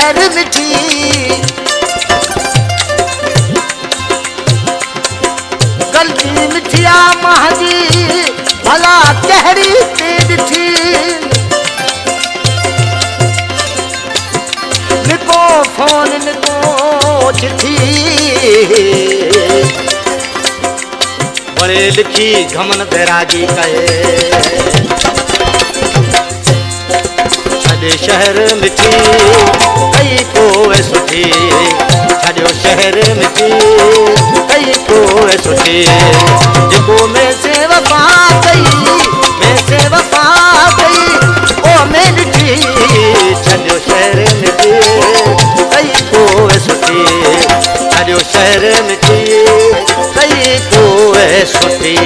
शहर मिठी गलती मिठिया महाजी भला कहरी ते ॾिठी निको फोन निको चिठी पढ़े लिखी घमन बैरागी कहे छॾे शहर मिठी कई कोई सुठी छॾियो शहर मिठी कई कोई सुठी जेको में से वफा कई में से वफा कई ओ में ॾिठी छॾियो शहर मिठी कई कोई सुठी छॾियो शहर मिठी कई कोई सुठी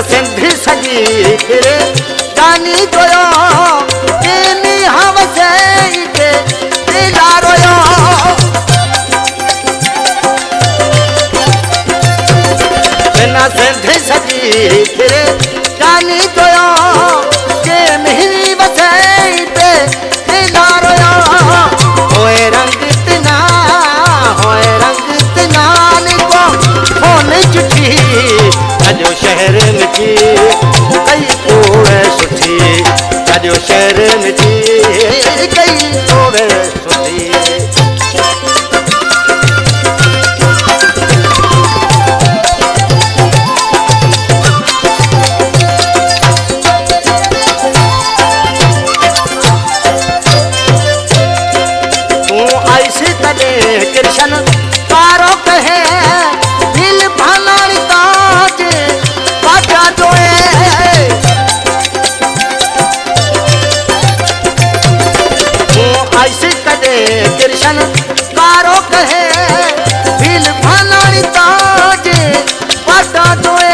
सिंधी सजी फिरे जानी जोयो केनी हवसे के दिला रोयो बिना सिंधी सजी फिरे जानी जोयो के मिहरी वसे पे दिला रोयो होए रंग तना निको फोन चिठी छॾियो शहर मिठी कई कोई सुठी छॾियो शहर मिठी कई कोई सुठी तू ऐसी तॾे कृष्ण पारो कहे दिल भलाणी ताज बाजा जोए तू ऐसी तॾे कृष्ण पारो कहे दिल भलाणी ताज बाजा जोए